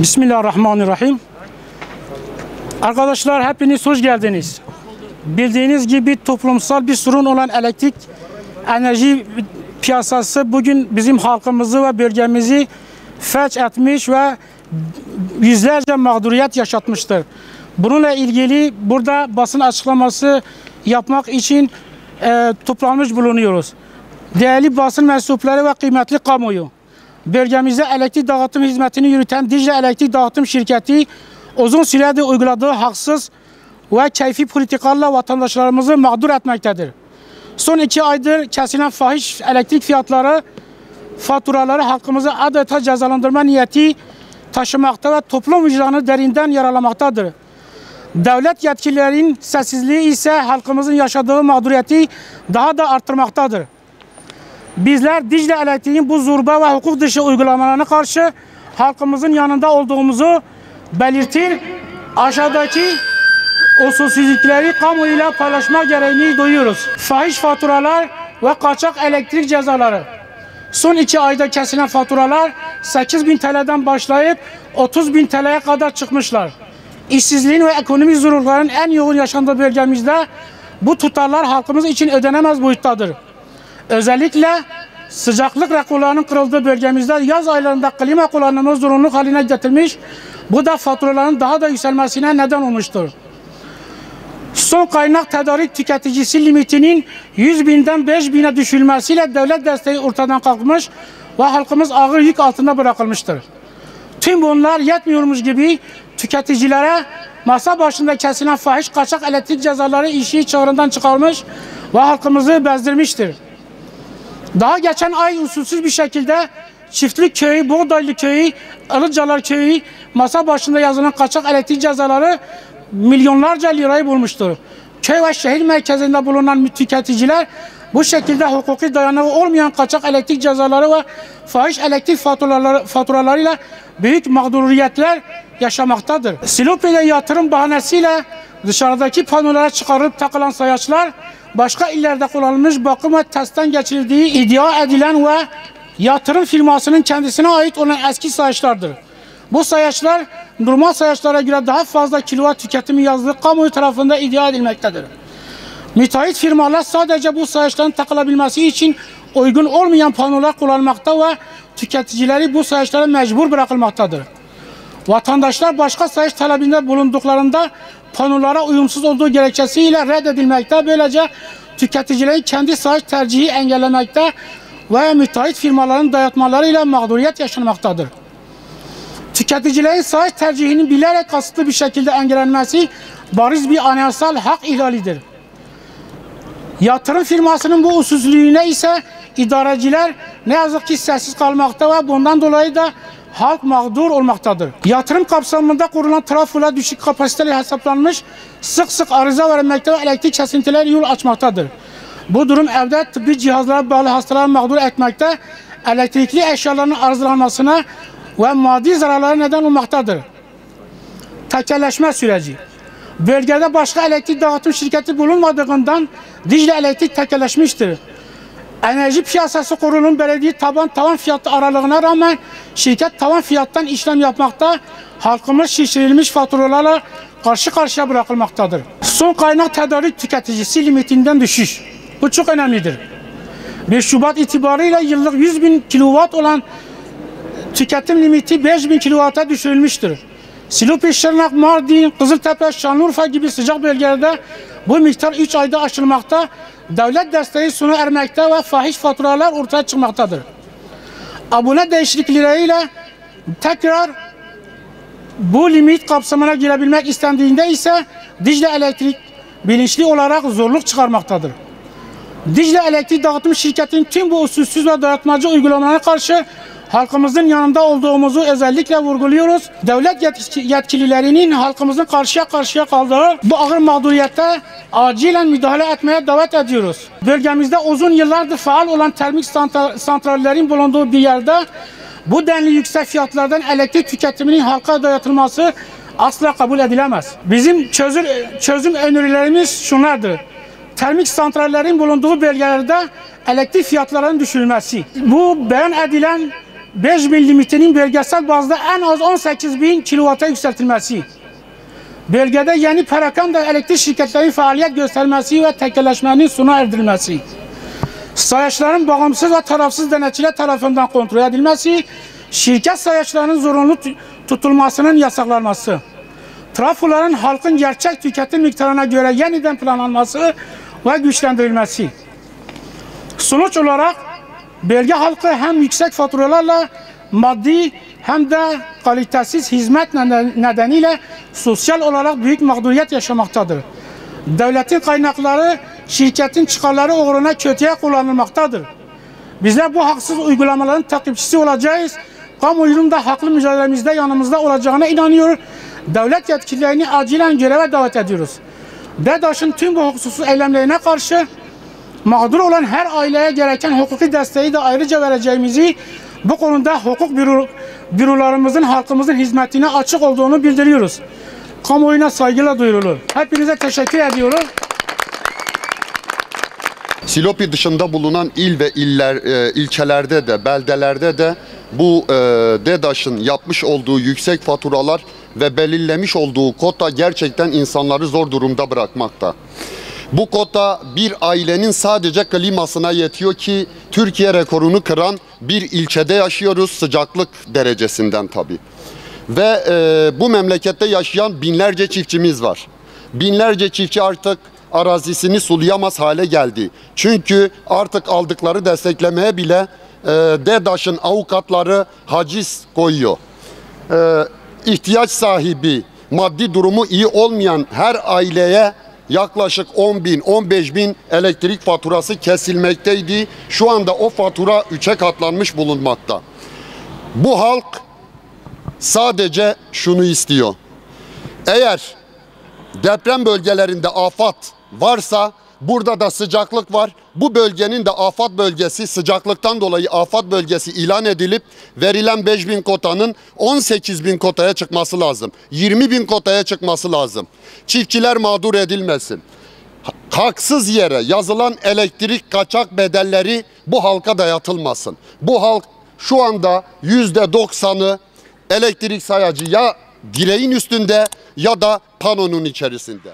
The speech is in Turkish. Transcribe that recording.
Bismillahirrahmanirrahim. Arkadaşlar hepiniz hoş geldiniz. Bildiğiniz gibi toplumsal bir sorun olan elektrik enerji piyasası bugün bizim halkımızı ve bölgemizi felç etmiş ve yüzlerce mağduriyet yaşatmıştır. Bununla ilgili burada basın açıklaması yapmak için toplanmış bulunuyoruz. Değerli basın mensupları ve kıymetli kamuoyu, bölgemizde elektrik dağıtım hizmetini yürüten Dicle Elektrik Dağıtım Şirketi uzun süredir uyguladığı haksız ve keyfi politikalarla vatandaşlarımızı mağdur etmektedir. Son 2 aydır kesilen fahiş elektrik faturaları halkımızı adeta cezalandırma niyeti taşımakta ve toplum vicdanını derinden yaralamaktadır. Devlet yetkililerinin sessizliği ise halkımızın yaşadığı mağduriyeti daha da arttırmaktadır. Bizler Dicle Elektriğin bu zorba ve hukuk dışı uygulamalarına karşı halkımızın yanında olduğumuzu belirtir, aşağıdaki usulsüzlükleri kamuoyuyla paylaşma gereğini duyuyoruz. Fahiş faturalar ve kaçak elektrik cezaları. Son 2 ayda kesilen faturalar 8.000 TL'den başlayıp 30.000 TL'ye kadar çıkmışlar. İşsizliğin ve ekonomik zorlukların en yoğun yaşandığı bölgemizde bu tutarlar halkımız için ödenemez boyuttadır. Özellikle sıcaklık rekorlarının kırıldığı bölgemizde yaz aylarında klima kullanımı zorunluluk haline getirmiş, bu da faturaların daha da yükselmesine neden olmuştur. Son kaynak tedarik tüketicisi limitinin 100.000'den 5.000'e düşürülmesiyle devlet desteği ortadan kalkmış ve halkımız ağır yük altında bırakılmıştır. Tüm bunlar yetmiyormuş gibi tüketicilere masa başında kesilen fahiş kaçak elektrik cezaları işi çığırından çıkarmış ve halkımızı bezdirmiştir. Daha geçen ay usulsüz bir şekilde Çiftlik Köyü, Buğdaylı Köyü, Ilıcalar Köyü masa başında yazılan kaçak elektrik cezaları milyonlarca lirayı bulmuştur. Köy ve şehir merkezinde bulunan tüketiciler bu şekilde hukuki dayanağı olmayan kaçak elektrik cezaları ve fahiş elektrik faturalarıyla büyük mağduriyetler yaşamaktadır. Silopi'de yatırım bahanesiyle dışarıdaki panolara çıkarılıp takılan sayaçlar başka illerde kullanılmış bakım ve testten geçirildiği iddia edilen ve yatırım firmasının kendisine ait olan eski sayaçlardır. Bu sayaçlar normal sayaçlara göre daha fazla kilowatt tüketimi yazdığı kamuoyu tarafından iddia edilmektedir. Müteahhit firmalar sadece bu sayaçların takılabilmesi için uygun olmayan panolar kullanmakta ve tüketicileri bu sayaçlara mecbur bırakılmaktadır. Vatandaşlar başka sayaç talebinde bulunduklarında panolara uyumsuz olduğu gerekçesiyle reddedilmekte, böylece tüketicilerin kendi sayaç tercihi engellemekte ve müteahhit firmaların dayatmalarıyla mağduriyet yaşanmaktadır. Tüketicilerin sayaç tercihinin bilerek kasıtlı bir şekilde engellenmesi bariz bir anayasal hak ihlalidir. Yatırım firmasının bu usulsüzlüğüne ise idareciler ne yazık ki sessiz kalmakta ve bundan dolayı da halk mağdur olmaktadır. Yatırım kapsamında kurulan trafolar düşük kapasiteli hesaplanmış, sık sık arıza vermekte ve elektrik kesintileri yol açmaktadır. Bu durum evde tıbbi cihazlara bağlı hastaları mağdur etmekte, elektrikli eşyaların arızalanmasına ve maddi zararlara neden olmaktadır. Tekelleşme süreci. Bölgede başka elektrik dağıtım şirketi bulunmadığından Dicle Elektrik tekelleşmiştir. Enerji Piyasası Kurulu'nun belediye tavan fiyatı aralığına rağmen şirket tavan fiyattan işlem yapmakta, halkımız şişirilmiş faturalarla karşı karşıya bırakılmaktadır. Son kaynak tedarik tüketicisi limitinden düşüş. Bu çok önemlidir. 1 Şubat itibarıyla yıllık 100.000 kilowatt olan tüketim limiti 5.000 kilowatt'a düşürülmüştür. Silopi, Şırnak, Mardin, Kızıltepe, Şanlıurfa gibi sıcak bölgelerde bu miktar 3 ayda aşılmakta, devlet desteği sona ermekte ve fahiş faturalar ortaya çıkmaktadır. Abone değişiklikleriyle tekrar bu limit kapsamına girebilmek istendiğinde ise Dicle Elektrik bilinçli olarak zorluk çıkarmaktadır. Dicle Elektrik Dağıtım Şirketi'nin tüm bu usulsüz ve dayatmacı uygulamalarına karşı halkımızın yanında olduğumuzu özellikle vurguluyoruz. Devlet yetkililerinin halkımızın karşıya kaldığı bu ağır mağduriyette acilen müdahale etmeye davet ediyoruz. Bölgemizde uzun yıllardır faal olan termik santrallerin bulunduğu bir yerde bu denli yüksek fiyatlardan elektrik tüketiminin halka dayatılması asla kabul edilemez. Bizim çözüm önerilerimiz şunlardır. Termik santrallerin bulunduğu bölgelerde elektrik fiyatlarının düşürülmesi. Bu beyan edilen 5.000 limitinin bölgesel bazda en az 18.000 kW'a yükseltilmesi. Bölgede yeni perakende elektrik şirketlerinin faaliyet göstermesi ve tekelleşmenin sona erdirilmesi. Sayaçların bağımsız ve tarafsız denetçiler tarafından kontrol edilmesi, şirket sayaçlarının zorunlu tutulmasının yasaklanması, trafoların halkın gerçek tüketim miktarına göre yeniden planlanması ve güçlendirilmesi. Sonuç olarak bölge halkı hem yüksek faturalarla maddi hem de kalitesiz hizmet nedeniyle sosyal olarak büyük mağduriyet yaşamaktadır. Devletin kaynakları şirketin çıkarları uğruna kötüye kullanılmaktadır. Bizler bu haksız uygulamaların takipçisi olacağız. Kamuoyunun da haklı mücadelemizde yanımızda olacağına inanıyor. Devlet yetkililerini acilen göreve davet ediyoruz. DEDAŞ'ın tüm bu hukuksuz eylemlerine karşı mağdur olan her aileye gereken hukuki desteği de ayrıca vereceğimizi, bu konuda hukuk bürolarımızın halkımızın hizmetine açık olduğunu bildiriyoruz. Kamuoyuna saygıyla duyurulur. Hepinize teşekkür ediyorum. Silopi dışında bulunan il ve ilçelerde de, beldelerde de bu DEDAŞ'ın yapmış olduğu yüksek faturalar ve belirlemiş olduğu kota gerçekten insanları zor durumda bırakmakta. Bu kota bir ailenin sadece klimasına yetiyor ki Türkiye rekorunu kıran bir ilçede yaşıyoruz, sıcaklık derecesinden tabii. Ve bu memlekette yaşayan binlerce çiftçimiz var. Binlerce çiftçi artık arazisini sulayamaz hale geldi. Çünkü artık aldıkları desteklemeye bile DEDAŞ'ın avukatları haciz koyuyor. İhtiyaç sahibi, maddi durumu iyi olmayan her aileye yaklaşık 10.000, 15.000 elektrik faturası kesilmekteydi. Şu anda o fatura 3'e katlanmış bulunmakta. Bu halk sadece şunu istiyor. Eğer deprem bölgelerinde afat varsa, burada da sıcaklık var. Bu bölgenin de afat bölgesi, sıcaklıktan dolayı afat bölgesi ilan edilip verilen 5.000 kotanın 18.000 kotaya çıkması lazım. 20.000 kotaya çıkması lazım. Çiftçiler mağdur edilmesin. Haksız yere yazılan elektrik kaçak bedelleri bu halka dayatılmasın. Bu halk şu anda %90'ı elektrik sayacı ya direğin üstünde ya da panonun içerisinde.